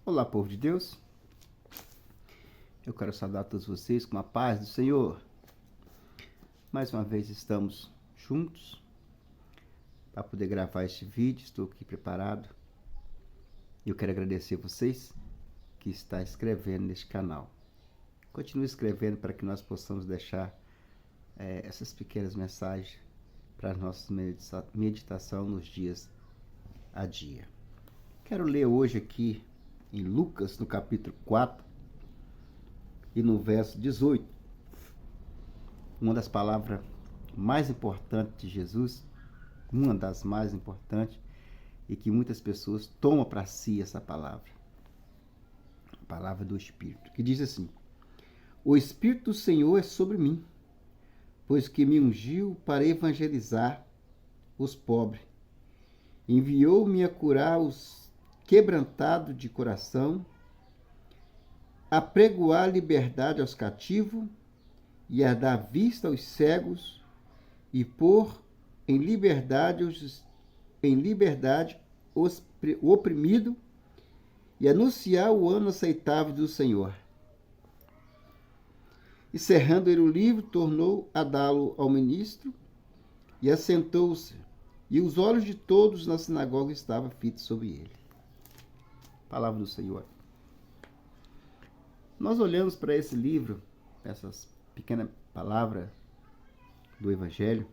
Olá, povo de Deus. Eu quero saudar todos vocês com a paz do Senhor. Mais uma vez estamos juntos para poder gravar este vídeo. Estou aqui preparado. Eu quero agradecer vocês que estão inscrevendo neste canal. Continue escrevendo para que nós possamos deixar essas pequenas mensagens para a nossa meditação nos dias a dia. Quero ler hoje aqui em Lucas, no capítulo 4 e no verso 18, uma das palavras mais importantes de Jesus, uma das mais importantes, e que muitas pessoas tomam para si essa palavra, a palavra do Espírito, que diz assim: o Espírito do Senhor é sobre mim, pois que me ungiu para evangelizar os pobres, enviou-me a curar os quebrantados de coração, apregoar liberdade aos cativos e a dar vista aos cegos e pôr em liberdade o oprimido e anunciar o ano aceitável do Senhor. E cerrando ele o livro, tornou a dá-lo ao ministro e assentou-se, e os olhos de todos na sinagoga estavam fitos sobre ele. Palavra do Senhor. Nós olhamos para esse livro, essas pequenas palavras do Evangelho,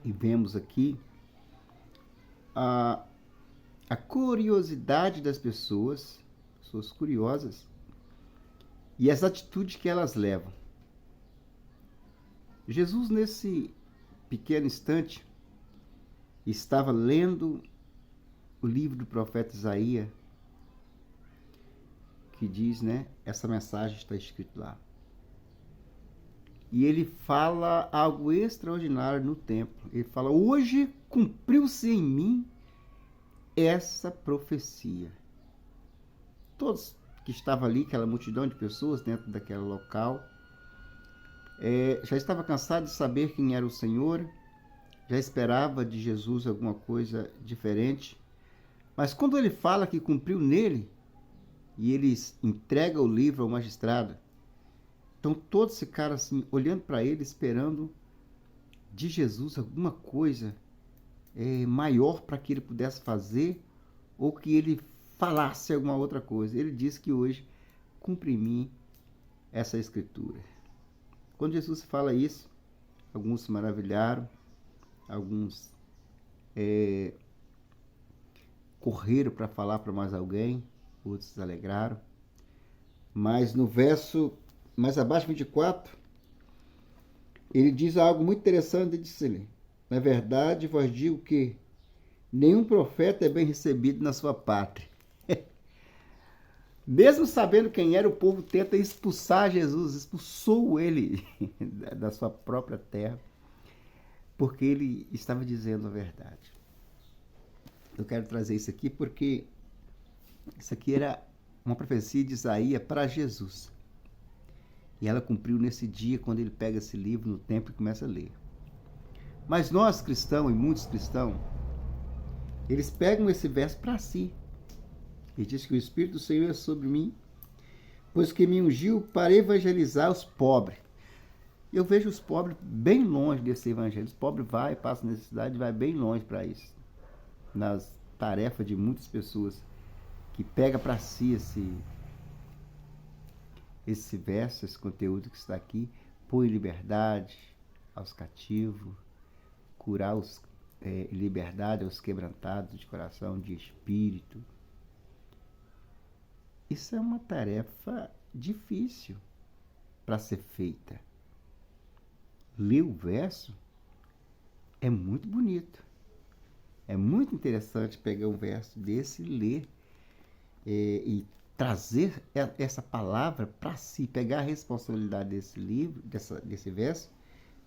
e vemos aqui a curiosidade das pessoas curiosas, e as atitudes que elas levam. Jesus, nesse pequeno instante, estava lendo o livro do profeta Isaías, que diz, essa mensagem está escrita lá. E ele fala algo extraordinário no templo. Ele fala: hoje cumpriu-se em mim essa profecia. Todos que estavam ali, aquela multidão de pessoas dentro daquele local, já estava cansado de saber quem era o Senhor, já esperava de Jesus alguma coisa diferente. Mas quando ele fala que cumpriu nele, e eles entregam o livro ao magistrado, então todos ficaram assim, olhando para ele, esperando de Jesus alguma coisa maior para que ele pudesse fazer, ou que ele falasse alguma outra coisa. Ele disse que hoje cumpre em mim essa escritura. Quando Jesus fala isso, alguns se maravilharam, alguns correram para falar para mais alguém, outros se alegraram. Mas no verso mais abaixo, 24, ele diz algo muito interessante. Ele disse: na verdade vos digo que nenhum profeta é bem recebido na sua pátria. Mesmo sabendo quem era, o povo tenta expulsar Jesus, expulsou ele da sua própria terra, porque ele estava dizendo a verdade. Eu quero trazer isso aqui porque isso aqui era uma profecia de Isaías para Jesus. E ela cumpriu nesse dia, quando ele pega esse livro no templo e começa a ler. Mas nós cristãos, e muitos cristãos, eles pegam esse verso para si. Ele diz que o Espírito do Senhor é sobre mim, pois que me ungiu para evangelizar os pobres. Eu vejo os pobres bem longe desse evangelho. Os pobres passam necessidade e vai bem longe para isso. Nas tarefas de muitas pessoas que pega para si esse verso, esse conteúdo que está aqui, põe liberdade aos cativos, curar liberdade aos quebrantados de coração, de espírito. Isso é uma tarefa difícil para ser feita. Ler o verso é muito bonito. É muito interessante pegar um verso desse e ler e trazer essa palavra para si, pegar a responsabilidade desse livro, desse verso,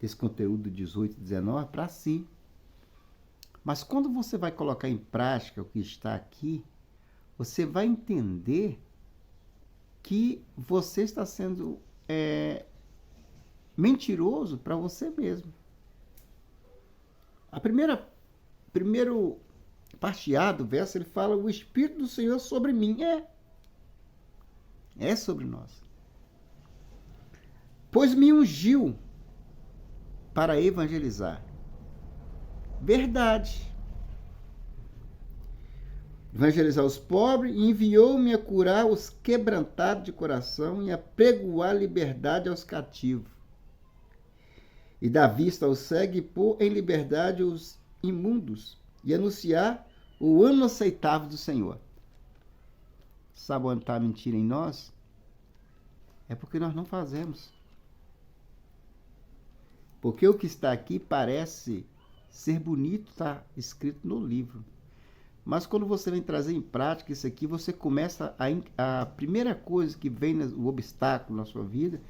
desse conteúdo 18 e 19 para si. Mas quando você vai colocar em prática o que está aqui, você vai entender que você está sendo mentiroso para você mesmo. A primeiro parte A do verso, ele fala: o Espírito do Senhor sobre mim. É sobre nós. Pois me ungiu para evangelizar. Verdade. Evangelizar os pobres, e enviou-me a curar os quebrantados de coração e a pregoar liberdade aos cativos. E dar vista aos cegos e pôr em liberdade os imundos e anunciar o ano aceitável do Senhor. Sabe onde está a mentira em nós? É porque nós não fazemos. Porque o que está aqui parece ser bonito, está escrito no livro. Mas quando você vem trazer em prática isso aqui, você começa a primeira coisa que vem, o obstáculo na sua vida,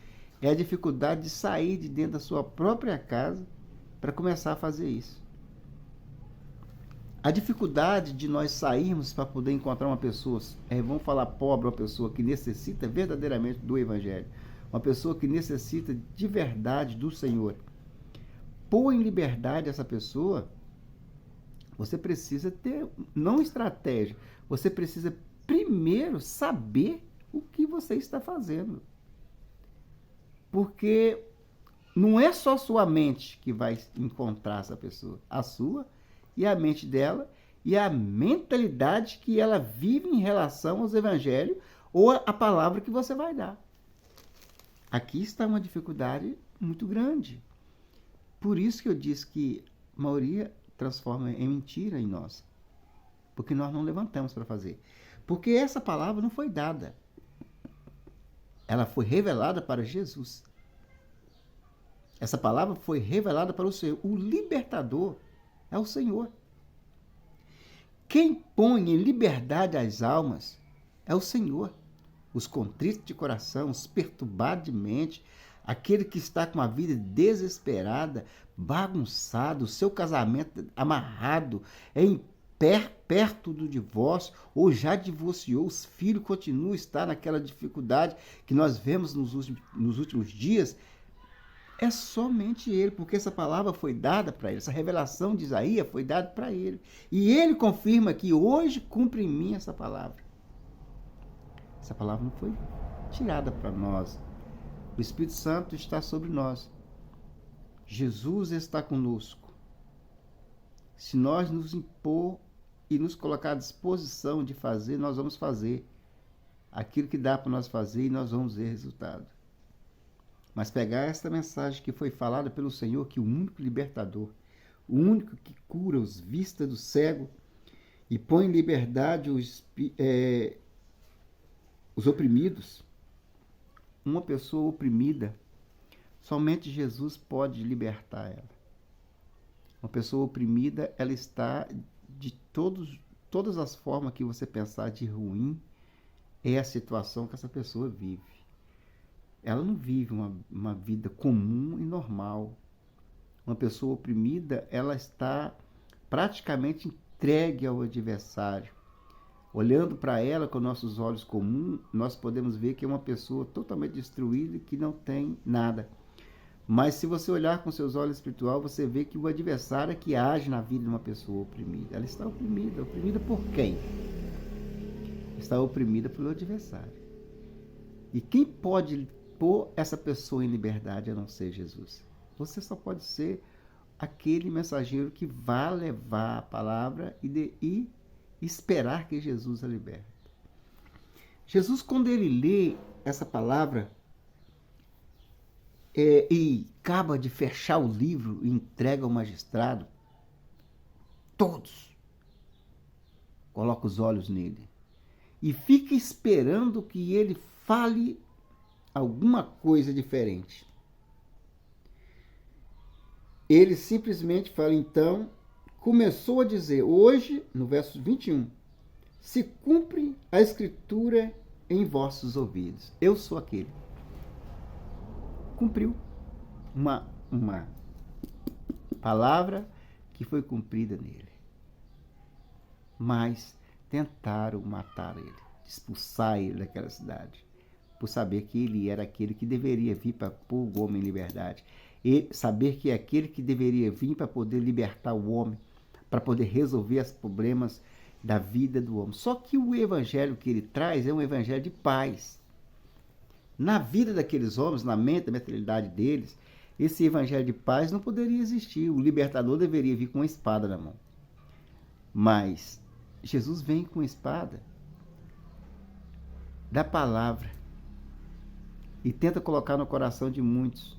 é a dificuldade de sair de dentro da sua própria casa para começar a fazer isso. A dificuldade de nós sairmos para poder encontrar uma pessoa, vamos falar pobre, uma pessoa que necessita verdadeiramente do Evangelho, uma pessoa que necessita de verdade do Senhor. Pôr em liberdade essa pessoa, você precisa ter, não estratégia, você precisa primeiro saber o que você está fazendo. Porque não é só sua mente que vai encontrar essa pessoa, a sua e a mente dela e a mentalidade que ela vive em relação aos evangelhos ou a palavra que você vai dar. Aqui está uma dificuldade muito grande. Por isso que eu disse que a maioria transforma em mentira em nós. Porque nós não levantamos para fazer. Porque essa palavra não foi dada. Ela foi revelada para Jesus. Essa palavra foi revelada para o Senhor. O libertador é o Senhor. Quem põe em liberdade as almas é o Senhor. Os contritos de coração, os perturbados de mente, aquele que está com a vida desesperada, bagunçado, o seu casamento amarrado, perto do divórcio, ou já divorciou, os filhos continuam a estar naquela dificuldade que nós vemos nos últimos dias, é somente ele, porque essa palavra foi dada para ele, essa revelação de Isaías foi dada para ele. E ele confirma que hoje cumpre em mim essa palavra. Essa palavra não foi tirada para nós. O Espírito Santo está sobre nós. Jesus está conosco. Se nós nos impor e nos colocar à disposição de fazer, nós vamos fazer aquilo que dá para nós fazer e nós vamos ver resultado. Mas pegar esta mensagem que foi falada pelo Senhor, que o único libertador, o único que cura os vistas do cego e põe em liberdade os oprimidos, uma pessoa oprimida, somente Jesus pode libertar ela. Uma pessoa oprimida, ela está de todas as formas que você pensar de ruim, é a situação que essa pessoa vive. Ela não vive uma vida comum e normal. Uma pessoa oprimida, ela está praticamente entregue ao adversário. Olhando para ela com nossos olhos comuns, nós podemos ver que é uma pessoa totalmente destruída e que não tem nada. Mas se você olhar com seus olhos espirituais, você vê que o adversário é que age na vida de uma pessoa oprimida. Ela está oprimida. Oprimida por quem? Está oprimida pelo adversário. E quem pode pôr essa pessoa em liberdade a não ser Jesus? Você só pode ser aquele mensageiro que vai levar a palavra e esperar que Jesus a liberte. Jesus, quando ele lê essa palavra e acaba de fechar o livro e entrega ao magistrado, todos colocam os olhos nele e fica esperando que ele fale alguma coisa diferente. Ele simplesmente fala, então, começou a dizer, hoje, no verso 21, se cumpre a escritura em vossos ouvidos. Eu sou aquele. Cumpriu uma palavra que foi cumprida nele. Mas tentaram matar ele, expulsar ele daquela cidade, por saber que ele era aquele que deveria vir para pôr o homem em liberdade. E saber que é aquele que deveria vir para poder libertar o homem, para poder resolver os problemas da vida do homem. Só que o evangelho que ele traz é um evangelho de paz. Na vida daqueles homens, na mente, na mentalidade deles, esse evangelho de paz não poderia existir. O libertador deveria vir com uma espada na mão. Mas Jesus vem com a espada da palavra e tenta colocar no coração de muitos.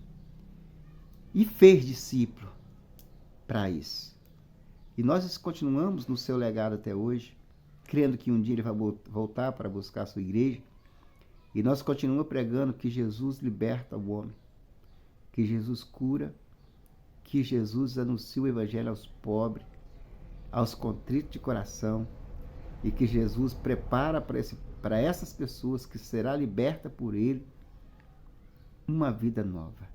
E fez discípulo para isso. E nós continuamos no seu legado até hoje, crendo que um dia ele vai voltar para buscar a sua igreja. E nós continuamos pregando que Jesus liberta o homem, que Jesus cura, que Jesus anuncia o evangelho aos pobres, aos contritos de coração, e que Jesus prepara para essas pessoas que será liberta por ele uma vida nova,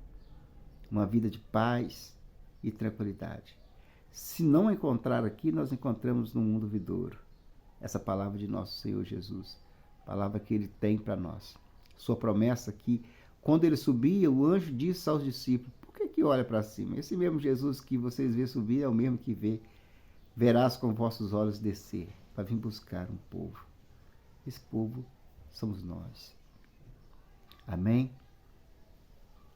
uma vida de paz e tranquilidade. Se não encontrar aqui, nós encontramos no mundo vindouro essa palavra de nosso Senhor Jesus, palavra que ele tem para nós. Sua promessa aqui, quando ele subia, o anjo disse aos discípulos: por que olha para cima? Esse mesmo Jesus que vocês vê subir é o mesmo que verás com vossos olhos descer, para vir buscar um povo. Esse povo somos nós. Amém?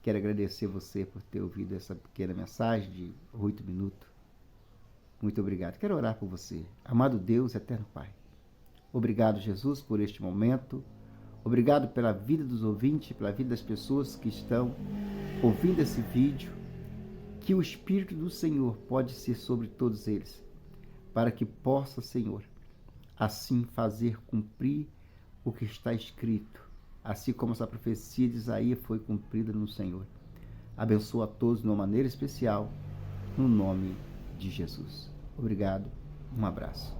Quero agradecer você por ter ouvido essa pequena mensagem de 8 minutos. Muito obrigado. Quero orar por você. Amado Deus, eterno Pai. Obrigado, Jesus, por este momento. Obrigado pela vida dos ouvintes, pela vida das pessoas que estão ouvindo esse vídeo. Que o Espírito do Senhor pode ser sobre todos eles, para que possa, Senhor, assim fazer cumprir o que está escrito, assim como essa profecia de Isaías foi cumprida no Senhor. Abençoa a todos de uma maneira especial, no nome de Jesus. Obrigado, um abraço.